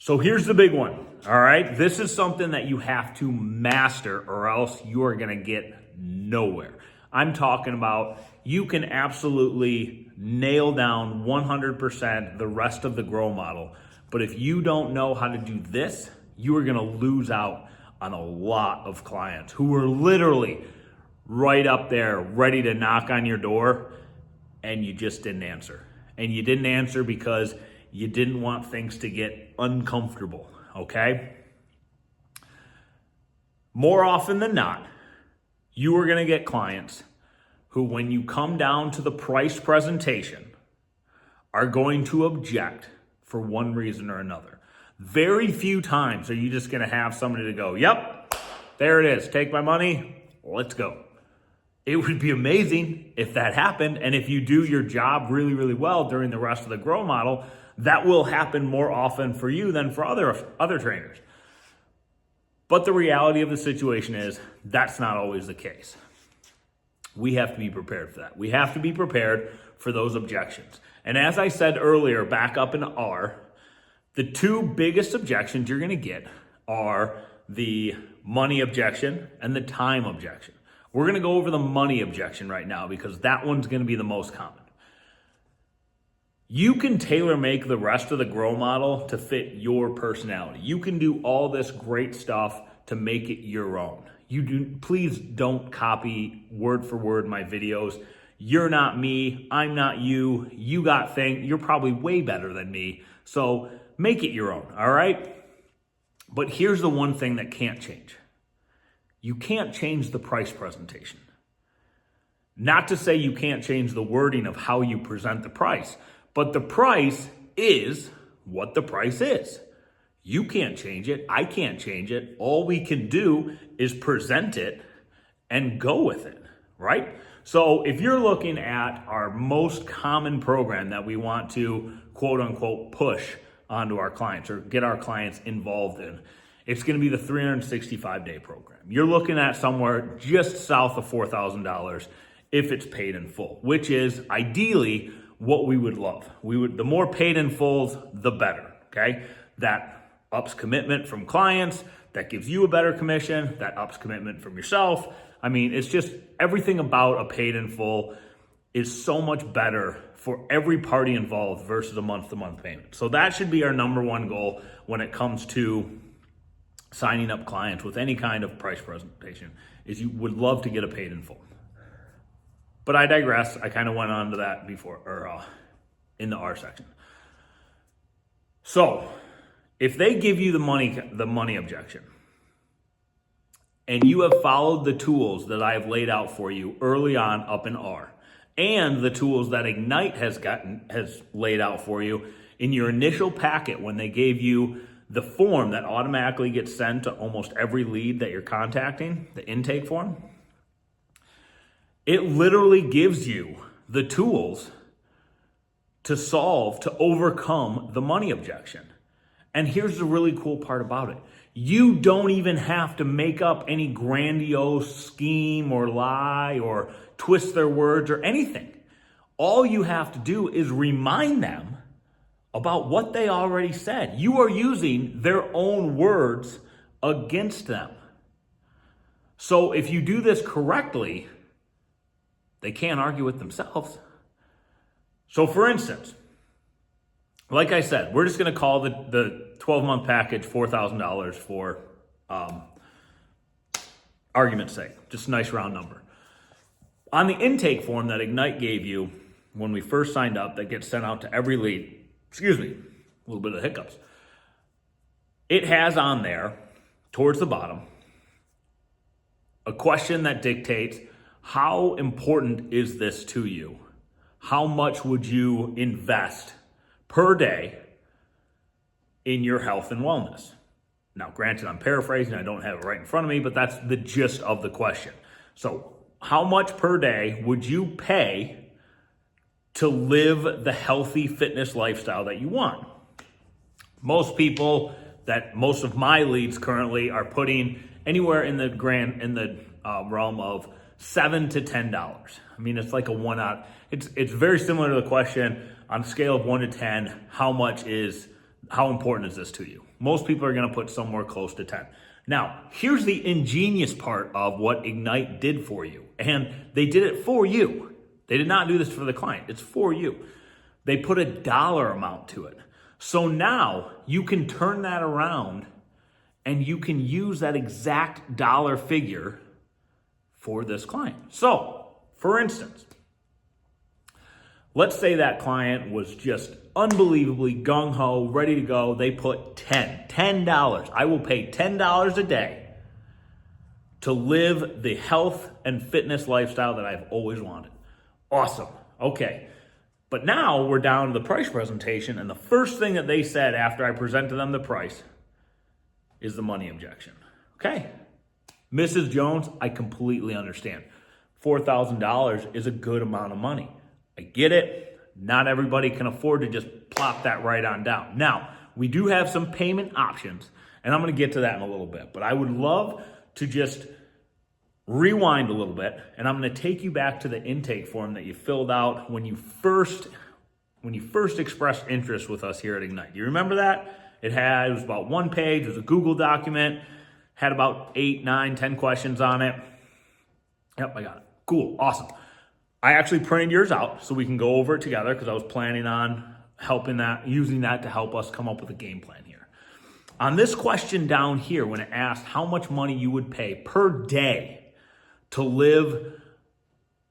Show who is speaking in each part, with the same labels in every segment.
Speaker 1: So here's the big one, all right? This is something that you have to master or else you are gonna get nowhere. I'm talking about you can absolutely nail down 100% the rest of the grow model, but if you don't know how to do this, you are gonna lose out on a lot of clients who are literally right up there ready to knock on your door and you just didn't answer. And you didn't answer because you didn't want things to get uncomfortable, okay? More often than not, you are gonna get clients who, when you come down to the price presentation, are going to object for one reason or another. Very few times are you just gonna have somebody to go, yep, there it is, take my money, let's go. It would be amazing if that happened, and if you do your job really, really well during the rest of the grow model, that will happen more often for you than for other trainers. But the reality of the situation is that's not always the case. We have to be prepared for that. We have to be prepared for those objections. And as I said earlier, back up in R, the two biggest objections you're gonna get are the money objection and the time objection. We're gonna go over the money objection right now because that one's gonna be the most common. You can tailor make the rest of the grow model to fit your personality. You can do all this great stuff to make it your own. Please don't copy word for word my videos. You're not me, I'm not you. You got things, you're probably way better than me. So make it your own, all right? But here's the one thing that can't change. You can't change the price presentation. Not to say you can't change the wording of how you present the price, but the price is what the price is. You can't change it. I can't change it. All we can do is present it and go with it, right? So if you're looking at our most common program that we want to quote unquote push onto our clients or get our clients involved in, it's gonna be the 365-day program. You're looking at somewhere just south of $4,000 if it's paid in full, which is ideally what we would love. The more paid in fulls, the better, okay? That ups commitment from clients, that gives you a better commission, that ups commitment from yourself. I mean, it's just everything about a paid in full is so much better for every party involved versus a month-to-month payment. So that should be our number one goal when it comes to signing up clients with any kind of price presentation, is you would love to get a paid in full. But I digress. I kind of went on to that before, or in the R section. So if they give you the money objection, and you have followed the tools that I have laid out for you early on up in R, and the tools that Ignite has laid out for you in your initial packet when they gave you the form that automatically gets sent to almost every lead that you're contacting, the intake form, it literally gives you the tools to overcome the money objection. And here's the really cool part about it. You don't even have to make up any grandiose scheme or lie or twist their words or anything. All you have to do is remind them about what they already said. You are using their own words against them. So if you do this correctly, they can't argue with themselves. So for instance, like I said, we're just gonna call the 12-month package $4,000 for argument's sake, just a nice round number. On the intake form that Ignite gave you when we first signed up, that gets sent out to every lead, excuse me, a little bit of hiccups. It has on there, towards the bottom, a question that dictates, how important is this to you? How much would you invest per day in your health and wellness? Now, granted, I'm paraphrasing, I don't have it right in front of me, but that's the gist of the question. So, how much per day would you pay to live the healthy fitness lifestyle that you want? Most of my leads currently are putting anywhere in the realm of $7 to $10. I mean, it's like a one out. It's very similar to the question on a scale of 1 to 10, how much is how important is this to you? Most people are going to put somewhere close to 10. Now, here's the ingenious part of what Ignite did for you. And they did it for you. They did not do this for the client. It's for you. They put a dollar amount to it. So now you can turn that around and you can use that exact dollar figure for this client. So, for instance, let's say that client was just unbelievably gung-ho, ready to go. They put $10. I will pay $10 a day to live the health and fitness lifestyle that I've always wanted. Awesome. Okay. But now we're down to the price presentation, and the first thing that they said after I presented them the price is the money objection. Okay. Mrs. Jones, I completely understand. $4,000 is a good amount of money. I get it. Not everybody can afford to just plop that right on down. Now, we do have some payment options, and I'm going to get to that in a little bit. But I would love to just rewind a little bit, and I'm going to take you back to the intake form that you filled out when you first expressed interest with us here at Ignite. Do you remember that? It was about one page. It was a Google document. Had about 8, 9, 10 questions on it. Yep, I got it. Cool. Awesome. I actually printed yours out so we can go over it together because I was planning on using that to help us come up with a game plan here. On this question down here, when it asked how much money you would pay per day to live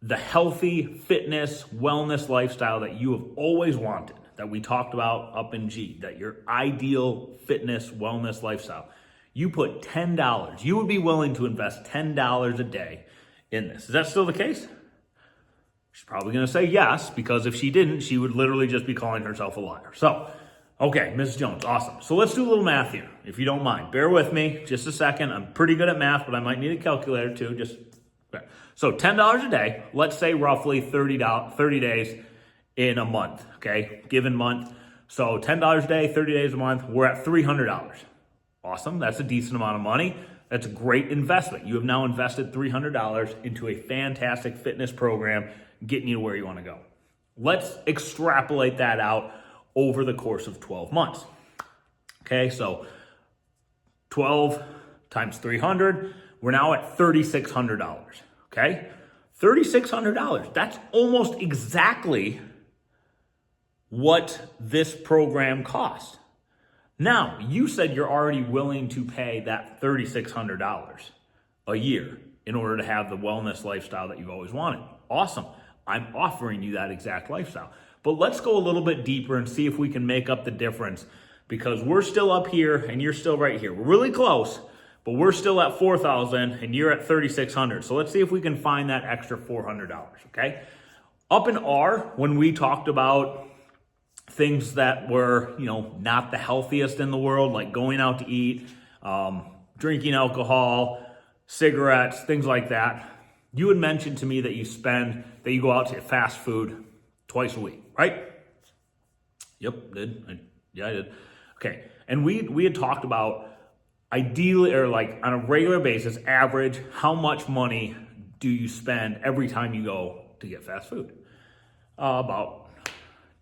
Speaker 1: the healthy fitness, wellness lifestyle that you have always wanted, that we talked about up in G, that your ideal fitness, wellness lifestyle, you put $10. You would be willing to invest $10 a day in this. Is that still the case? She's probably going to say yes, because if she didn't, she would literally just be calling herself a liar. So, okay, Mrs. Jones, awesome. So let's do a little math here, if you don't mind. Bear with me just a second. I'm pretty good at math, but I might need a calculator too. Okay. So $10 a day, let's say roughly 30 days in a month, okay? Given month. So $10 a day, 30 days a month, we're at $300. Awesome, that's a decent amount of money. That's a great investment. You have now invested $300 into a fantastic fitness program, getting you to where you want to go. Let's extrapolate that out over the course of 12 months. Okay, so 12 times 300, we're now at $3,600. Okay, $3,600. That's almost exactly what this program costs. Now, you said you're already willing to pay that $3,600 a year in order to have the wellness lifestyle that you've always wanted. Awesome. I'm offering you that exact lifestyle. But let's go a little bit deeper and see if we can make up the difference, because we're still up here and you're still right here. We're really close, but we're still at $4,000 and you're at $3,600. So let's see if we can find that extra $400, okay? Up in R, when we talked about things that were, not the healthiest in the world, like going out to eat, drinking alcohol, cigarettes, things like that, you had mentioned to me that you go out to fast food twice a week, right? Yep, did. I did. Okay, and we had talked about ideally, or like on a regular basis, average, how much money do you spend every time you go to get fast food? About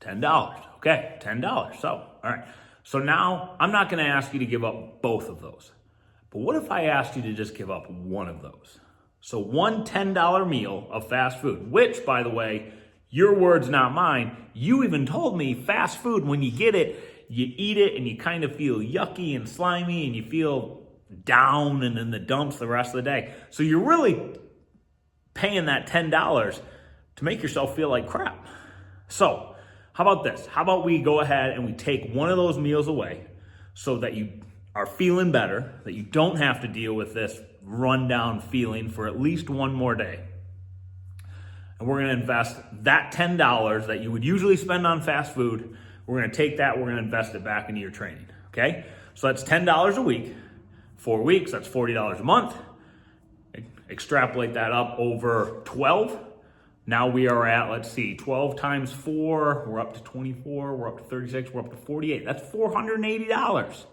Speaker 1: $10. Okay, $10. So, all right. So now I'm not going to ask you to give up both of those. But what if I asked you to just give up one of those? So one $10 meal of fast food, which, by the way, your words, not mine. You even told me fast food, when you get it, you eat it and you kind of feel yucky and slimy and you feel down and in the dumps the rest of the day. So you're really paying that $10 to make yourself feel like crap. So how about this? How about we go ahead and we take one of those meals away so that you are feeling better, that you don't have to deal with this rundown feeling for at least one more day. And we're going to invest that $10 that you would usually spend on fast food. We're going to take that, we're going to invest it back into your training. Okay? So that's $10 a week. 4 weeks, that's $40 a month. Extrapolate that up over 12. Now we are at, 12 times 4, we're up to 24, we're up to 36, we're up to 48. That's $480.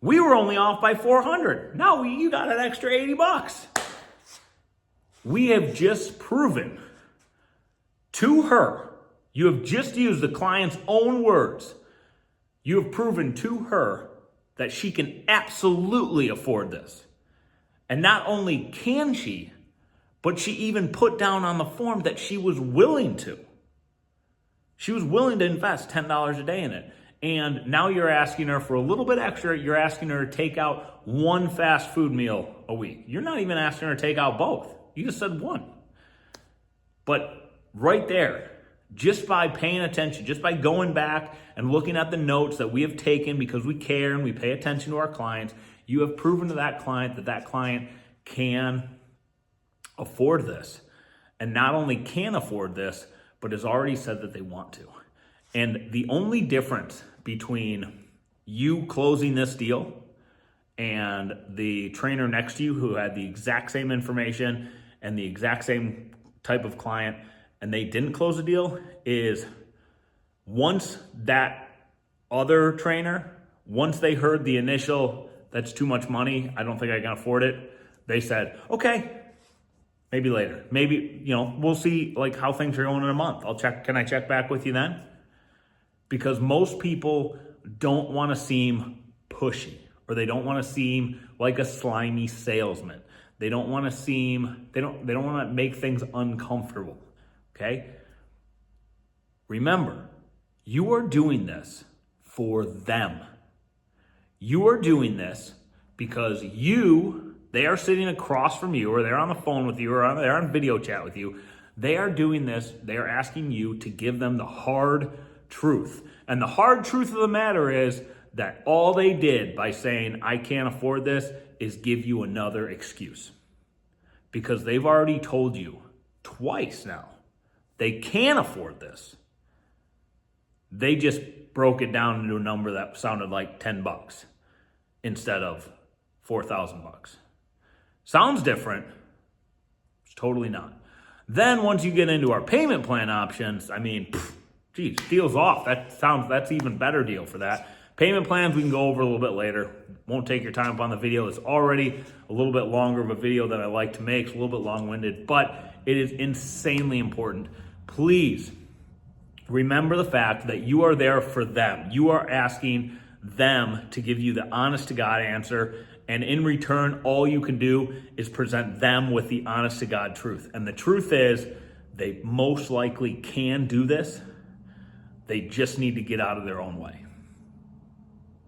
Speaker 1: We were only off by $400. Now you got an extra $80. We have just proven to her, you have just used the client's own words. You have proven to her that she can absolutely afford this. And not only can she, but she even put down on the form that she was willing to. She was willing to invest $10 a day in it. And now you're asking her for a little bit extra. You're asking her to take out one fast food meal a week. You're not even asking her to take out both. You just said one. But right there, just by paying attention, just by going back and looking at the notes that we have taken because we care and we pay attention to our clients, you have proven to that client that that client can afford this. And not only can afford this, but has already said that they want to. And the only difference between you closing this deal and the trainer next to you who had the exact same information and the exact same type of client and they didn't close the deal is once that other trainer, once they heard the initial, that's too much money, I don't think I can afford it, they said, okay, maybe later. Maybe, we'll see like how things are going in a month. Can I check back with you then? Because most people don't want to seem pushy or they don't want to seem like a slimy salesman. They don't want to make things uncomfortable. Okay? Remember, you are doing this for them. You are doing this because they are sitting across from you, or they're on the phone with you, or they're on video chat with you. They are doing this. They are asking you to give them the hard truth. And the hard truth of the matter is that all they did by saying, I can't afford this, is give you another excuse. Because they've already told you twice now, they can afford this. They just broke it down into a number that sounded like $10 instead of $4,000. Sounds different. It's totally not. Then once you get into our payment plan options, deal's off. That's even better deal for that. Payment plans we can go over a little bit later. Won't take your time up on the video. It's already a little bit longer of a video than I like to make. It's a little bit long-winded, but it is insanely important. Please remember the fact that you are there for them. You are asking them to give you the honest to God answer. And in return, all you can do is present them with the honest to God truth. And the truth is, they most likely can do this. They just need to get out of their own way.